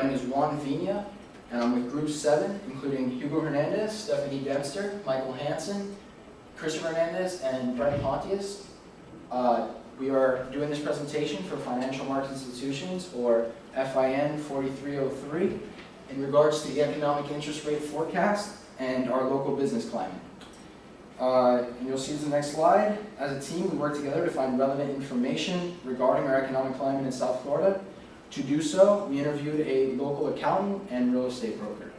My name is Juan Vina, and I'm with Group 7, including Hugo Hernandez, Stephanie Dexter, Michael Hansen, Christopher Hernandez, and Brett Pontius. We are doing this presentation for Financial Market Institutions, or FIN 4303, in regards to the economic interest rate forecast and our local business climate. And you'll see in the next slide, as a team, we work together to find relevant information regarding our economic climate in South Florida. To do so, we interviewed a local accountant and real estate broker.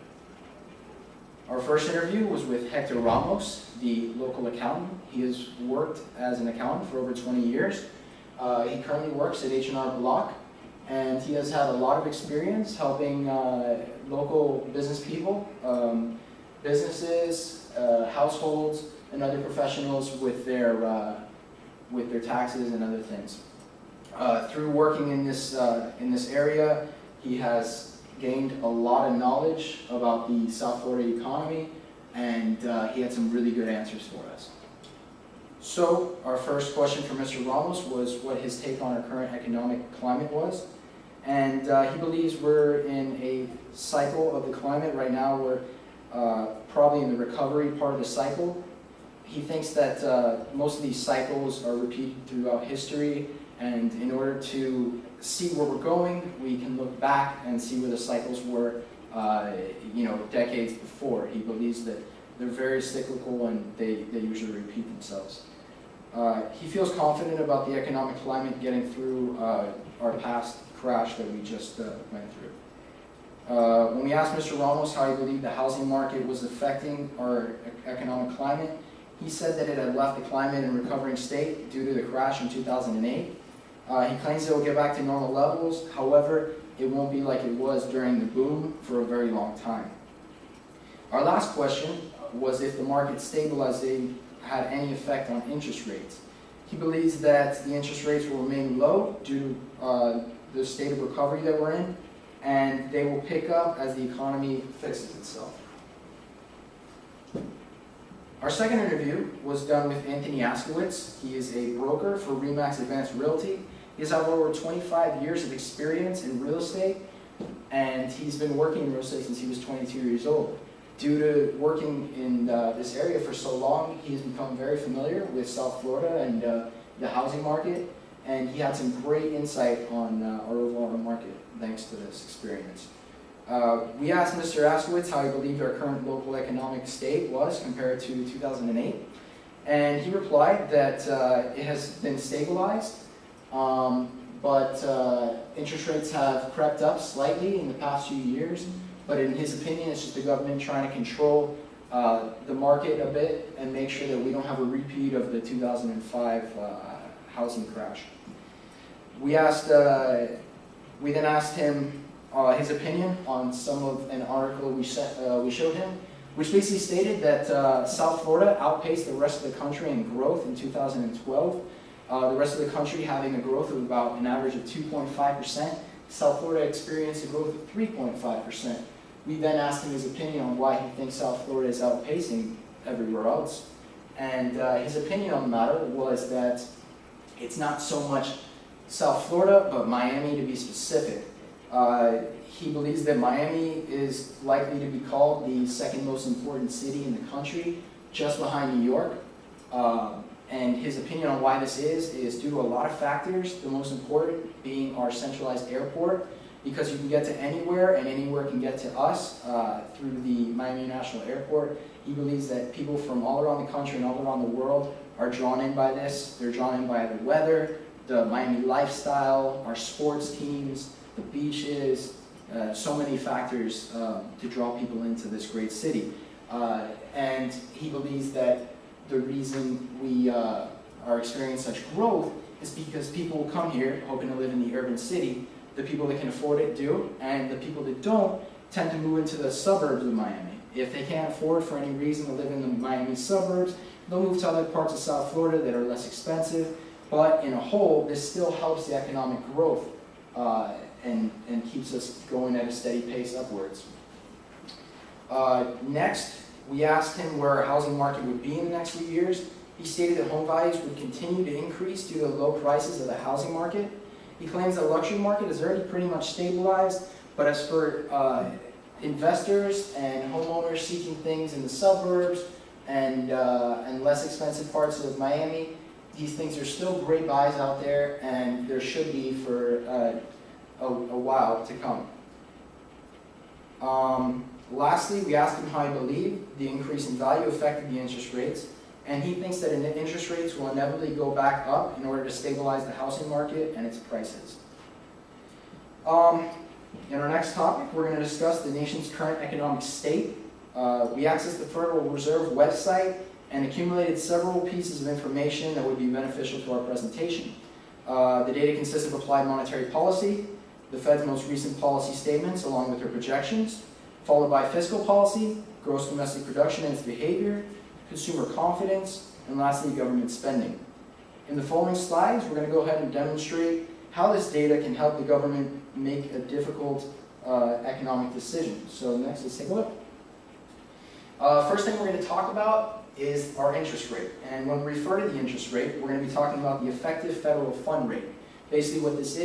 Our first interview was with Hector Ramos, the local accountant. He has worked as an accountant for over 20 years. He currently works at H&R Block, and he has had a lot of experience helping local business people, businesses, households, and other professionals with their taxes and other things. Through working in this area, he has gained a lot of knowledge about the South Florida economy, and he had some really good answers for us. So our first question for Mr. Ramos was what his take on our current economic climate was. And he believes we're in a cycle of the climate right now. We're probably in the recovery part of the cycle. He thinks that most of these cycles are repeated throughout history, and in order to see where we're going, we can look back and see where the cycles were, decades before. He believes that they're very cyclical and they usually repeat themselves. He feels confident about the economic climate getting through our past crash that we just went through. When we asked Mr. Ramos how he believed the housing market was affecting our economic climate, he said that it had left the climate in a recovering state due to the crash in 2008. He claims it will get back to normal levels. However, it won't be like it was during the boom for a very long time. Our last question was if the market stabilizing had any effect on interest rates. He believes that the interest rates will remain low due to the state of recovery that we're in, and they will pick up as the economy fixes itself. Our second interview was done with Anthony Askowitz. He is a broker for Remax Advanced Realty. He has had over 25 years of experience in real estate, and he's been working in real estate since he was 22 years old. Due to working in this area for so long, he's become very familiar with South Florida and the housing market, and he had some great insight on our overall market thanks to this experience. We asked Mr. Askowitz how he believed our current local economic state was compared to 2008, and he replied that it has been stabilized, but interest rates have crept up slightly in the past few years, but in his opinion it's just the government trying to control the market a bit and make sure that we don't have a repeat of the 2005 housing crash. We then asked him his opinion on an article we showed him, which basically stated that South Florida outpaced the rest of the country in growth in 2012. The rest of the country having a growth of about an average of 2.5%. South Florida experienced a growth of 3.5%. We then asked him his opinion on why he thinks South Florida is outpacing everywhere else. And his opinion on the matter was that it's not so much South Florida, but Miami to be specific. He believes that Miami is likely to be called the second most important city in the country, just behind New York. And his opinion on why this is due to a lot of factors, the most important being our centralized airport, because you can get to anywhere and anywhere can get to us through the Miami International Airport. He believes that people from all around the country and all around the world are drawn in by this. They're drawn in by the weather, the Miami lifestyle, our sports teams, the beaches, so many factors to draw people into this great city. And he believes that the reason we are experiencing such growth is because people come here hoping to live in the urban city. The people that can afford it do, and the people that don't tend to move into the suburbs of Miami. If they can't afford for any reason to live in the Miami suburbs, they'll move to other parts of South Florida that are less expensive. But in a whole, this still helps the economic growth and keeps us going at a steady pace upwards. Next, we asked him where our housing market would be in the next few years. He stated that home values would continue to increase due to the low prices of the housing market. He claims the luxury market is already pretty much stabilized, but But as for investors and homeowners seeking things in the suburbs and less expensive parts of Miami, these things are still great buys out there, and there should be for a while to come. Lastly, we asked him how he believed the increase in value affected the interest rates, and he thinks that interest rates will inevitably go back up in order to stabilize the housing market and its prices. In our next topic, we're going to discuss the nation's current economic state. We accessed the Federal Reserve website and accumulated several pieces of information that would be beneficial to our presentation. The data consists of applied monetary policy, the Fed's most recent policy statements along with their projections, followed by fiscal policy, gross domestic production and its behavior, consumer confidence, and lastly, government spending. In the following slides, we're going to go ahead and demonstrate how this data can help the government make a difficult economic decision. So next, let's take a look. First thing we're going to talk about is our interest rate. And when we refer to the interest rate, we're going to be talking about the effective federal fund rate. Basically what this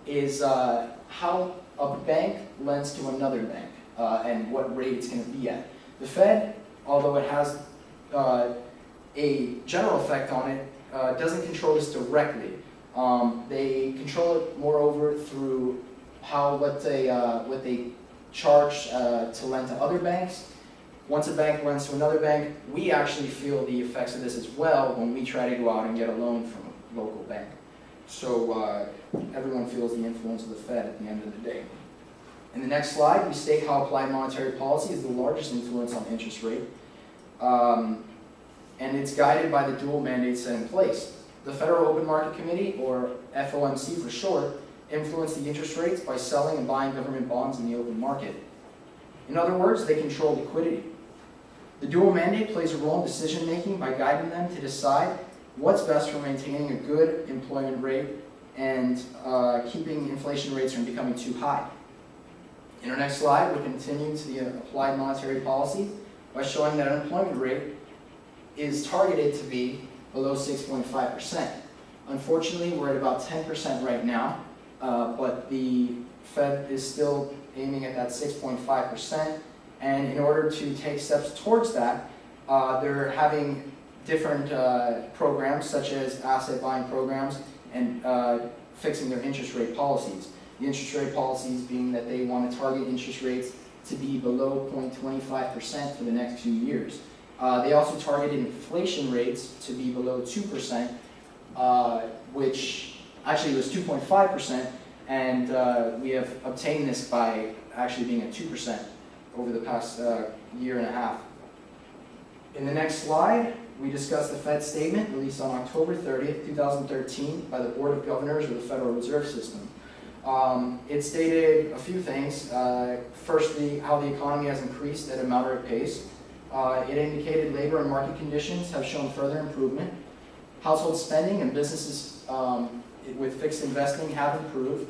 is how a bank lends to another bank and what rate it's going to be at. The Fed, although it has a general effect on it, doesn't control this directly. They control it moreover through what they charge to lend to other banks. Once a bank lends to another bank, we actually feel the effects of this as well when we try to go out and get a loan from a local bank. So everyone feels the influence of the Fed at the end of the day. In the next slide, we state how applied monetary policy is the largest influence on interest rate, and it's guided by the dual mandates set in place. The Federal Open Market Committee, or FOMC for short, influence the interest rates by selling and buying government bonds in the open market. In other words, they control liquidity. The dual mandate plays a role in decision-making by guiding them to decide what's best for maintaining a good employment rate and keeping inflation rates from becoming too high. In our next slide, we'll continue to the applied monetary policy by showing that unemployment rate is targeted to be below 6.5%. Unfortunately, we're at about 10% right now, but the Fed is still aiming at that 6.5%, and in order to take steps towards that, they're having different programs such as asset buying programs and fixing their interest rate policies. The interest rate policies being that they want to target interest rates to be below 0.25% for the next few years. They also targeted inflation rates to be below 2%, which actually was 2.5%, and we have obtained this by actually being at 2% over the past year and a half. In the next slide, we discuss the Fed statement released on October 30th, 2013 by the Board of Governors of the Federal Reserve System. It stated a few things. Firstly, how the economy has increased at a moderate pace. It indicated labor and market conditions have shown further improvement. Household spending and businesses with fixed investing have improved.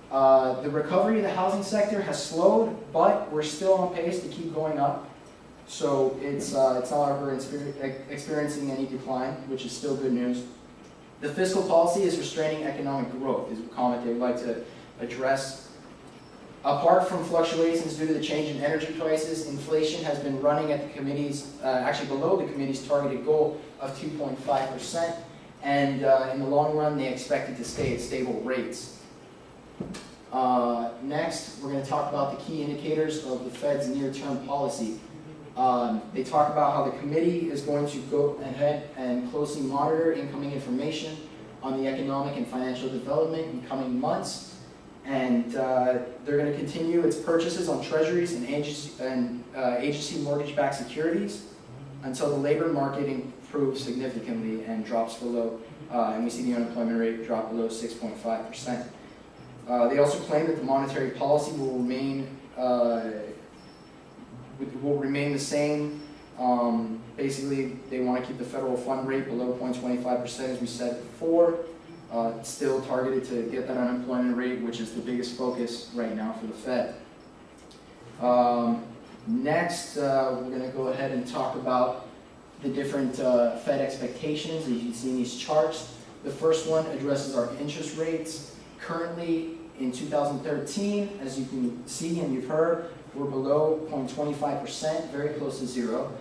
The recovery of the housing sector has slowed, but we're still on pace to keep going up. So it's not like we're experiencing any decline, which is still good news. The fiscal policy is restraining economic growth, is a comment they would like to address. Apart from fluctuations due to the change in energy prices, inflation has been running at the committee's, actually below the committee's targeted goal of 2.5%, and in the long run, they expect it to stay at stable rates. Next, we're going to talk about the key indicators of the Fed's near-term policy. They talk about how the committee is going to go ahead and closely monitor incoming information on the economic and financial development in coming months, and they're going to continue its purchases on treasuries and agency mortgage-backed securities until the labor market improves significantly and drops below, and we see the unemployment rate drop below 6.5%. They also claim that the monetary policy will remain the same. Basically, they want to keep the federal fund rate below 0.25%, as we said before. Still targeted to get that unemployment rate, which is the biggest focus right now for the Fed. Next, we're going to go ahead and talk about the different Fed expectations, as you can see in these charts. The first one addresses our interest rates. Currently, in 2013, as you can see and you've heard, we're below 0.25%, very close to zero.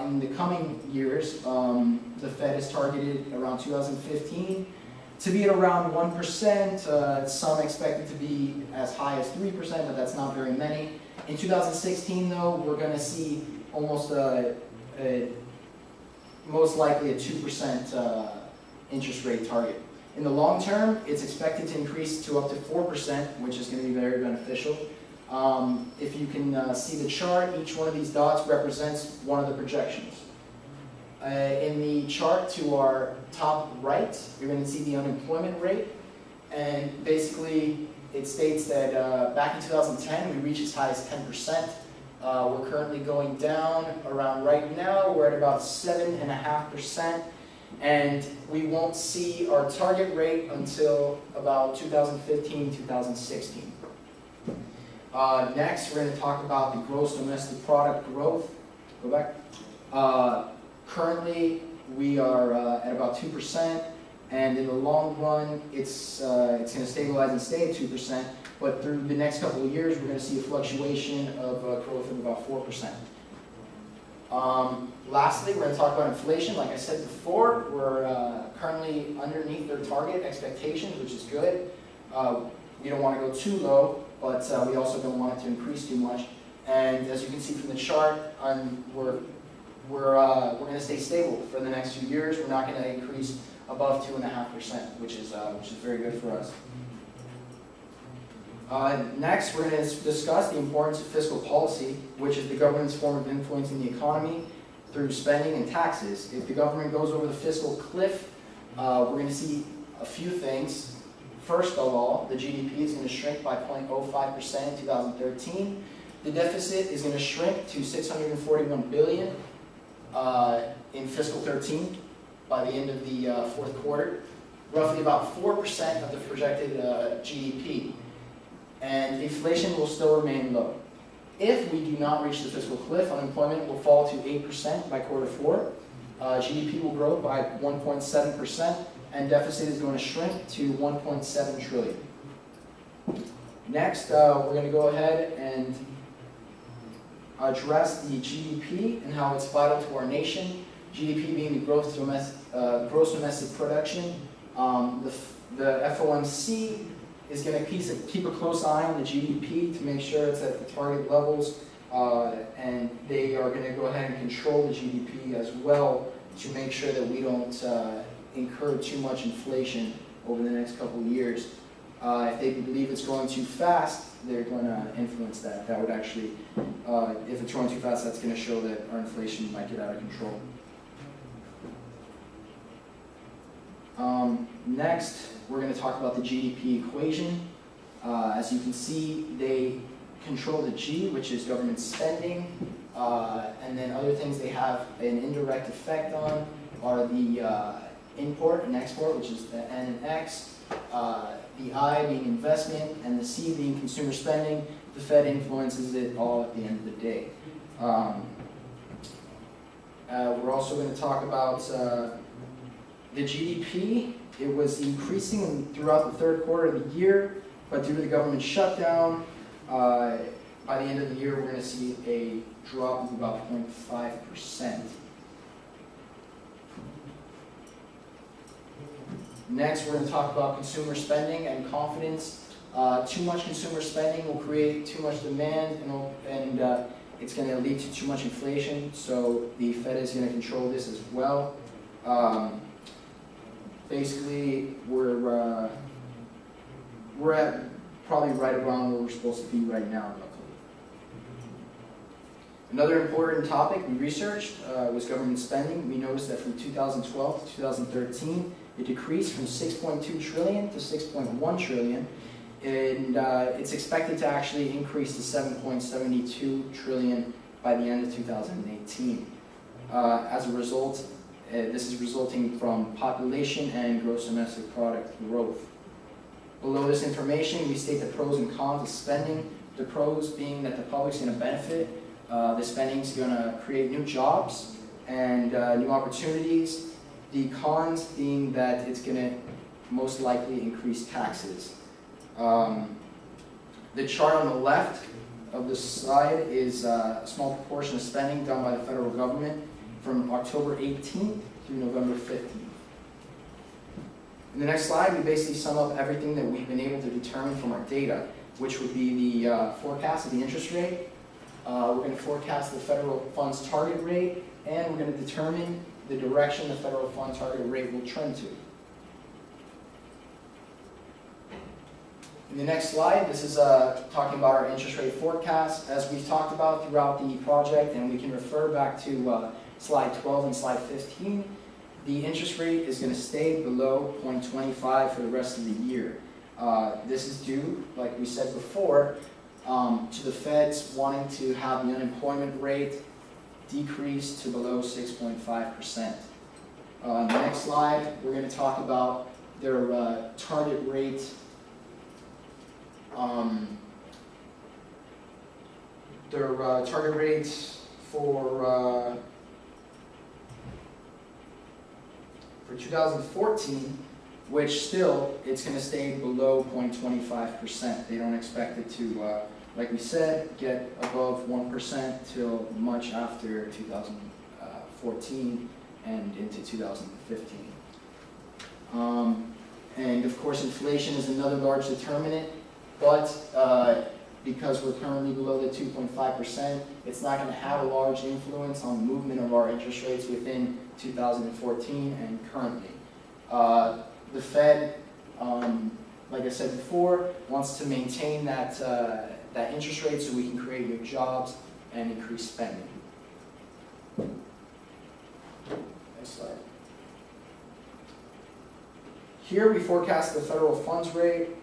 In the coming years, the Fed is targeted around 2015 to be at around 1%. Some expect it to be as high as 3%, but that's not very many. In 2016, though, we're going to see almost most likely a 2% interest rate target. In the long term, it's expected to increase to up to 4%, which is going to be very beneficial. If you can see the chart, each one of these dots represents one of the projections. In the chart to our top right, you're going to see the unemployment rate, and basically it states that back in 2010 we reached as high as 10%. We're currently going down around right now, we're at about 7.5%, and we won't see our target rate until about 2015, 2016. Next, we're going to talk about the gross domestic product growth. Go back. Currently, we are at about 2%, and in the long run, it's going to stabilize and stay at 2%, but through the next couple of years, we're going to see a fluctuation of growth of about 4%. Lastly, we're going to talk about inflation. Like I said before, we're currently underneath their target expectations, which is good. We don't want to go too low, but we also don't want it to increase too much. And as you can see from the chart, we're going to stay stable for the next few years. We're not going to increase above 2.5%, which is very good for us. Next, we're going to discuss the importance of fiscal policy, which is the government's form of influencing the economy through spending and taxes. If the government goes over the fiscal cliff, we're going to see a few things. First of all, the GDP is going to shrink by 0.05% in 2013. The deficit is going to shrink to $641 billion in fiscal 13 by the end of the fourth quarter, roughly about 4% of the projected GDP. And inflation will still remain low. If we do not reach the fiscal cliff, unemployment will fall to 8% by quarter four. GDP will grow by 1.7%, and deficit is going to shrink to 1.7 trillion. Next, we're going to go ahead and address the GDP and how it's vital to our nation. GDP being the gross domestic production. The FOMC is going to keep a close eye on the GDP to make sure it's at the target levels, and they are going to go ahead and control the GDP as well to make sure that we don't incur too much inflation over the next couple of years. If they believe it's growing too fast, they're going to influence that. That would actually, if it's growing too fast, that's going to show that our inflation might get out of control. Next, we're going to talk about the GDP equation. As you can see, they control the G, which is government spending, and then other things they have an indirect effect on are the import and export, which is the N and X, the I being investment, and the C being consumer spending. The Fed influences it all at the end of the day. We're also going to talk about the GDP. It was increasing throughout the third quarter of the year, but due to the government shutdown, by the end of the year, we're going to see a drop of about 0.5%. Next, we're going to talk about consumer spending and confidence. Too much consumer spending will create too much demand, and it's going to lead to too much inflation, so the Fed is going to control this as well. Basically, we're at probably right around where we're supposed to be right now, luckily. Another important topic we researched was government spending. We noticed that from 2012 to 2013, it decreased from 6.2 trillion to 6.1 trillion, and it's expected to actually increase to 7.72 trillion by the end of 2018. As a result, this is resulting from population and gross domestic product growth. Below this information, we state the pros and cons of spending. The pros being that the public's going to benefit. The spending's going to create new jobs and new opportunities. The cons being that it's going to most likely increase taxes. The chart on the left of the slide is a small proportion of spending done by the federal government from October 18th through November 15th. In the next slide, we basically sum up everything that we've been able to determine from our data, which would be the forecast of the interest rate. We're going to forecast the federal funds target rate, and we're going to determine the direction the federal funds target rate will trend to. In the next slide, this is talking about our interest rate forecast. As we've talked about throughout the project, and we can refer back to slide 12 and slide 15, the interest rate is going to stay below 0.25 for the rest of the year. This is due, like we said before, to the Feds wanting to have the unemployment rate decrease to below 6.5%. On the next slide, we're going to talk about their target rate. Their target rates for 2014, which still, it's going to stay below 0.25%. They don't expect it to, like we said, get above 1% till much after 2014 and into 2015. And of course, inflation is another large determinant, but because we're currently below the 2.5%, it's not going to have a large influence on the movement of our interest rates within 2014 and currently. The Fed, like I said before, wants to maintain that, that interest rate so we can create new jobs and increase spending. Next slide. Here we forecast the federal funds rate.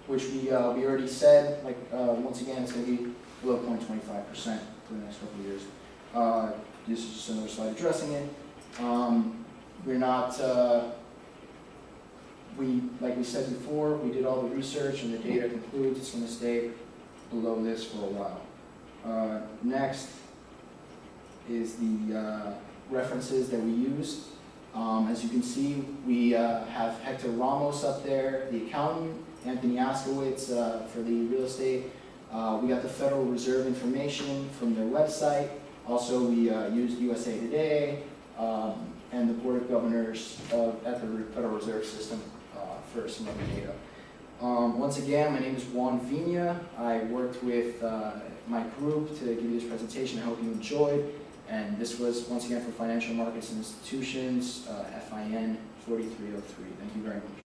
Which we already said, like once again, it's going to be below 0.25% for the next couple of years. This is just another slide addressing it. We're not, like we said before, we did all the research and the data concludes it's going to stay below this for a while. Next is the references that we used. As you can see, we have Hector Ramos up there, the accountant, Anthony Askowitz for the real estate. We got the Federal Reserve information from their website. Also, we used USA Today and the Board of Governors at the Federal Reserve System for some other data. Once again, my name is Juan Vina. I worked with my group to give you this presentation. I hope you enjoyed. And this was, once again, for Financial Markets and Institutions, FIN 4303. Thank you very much.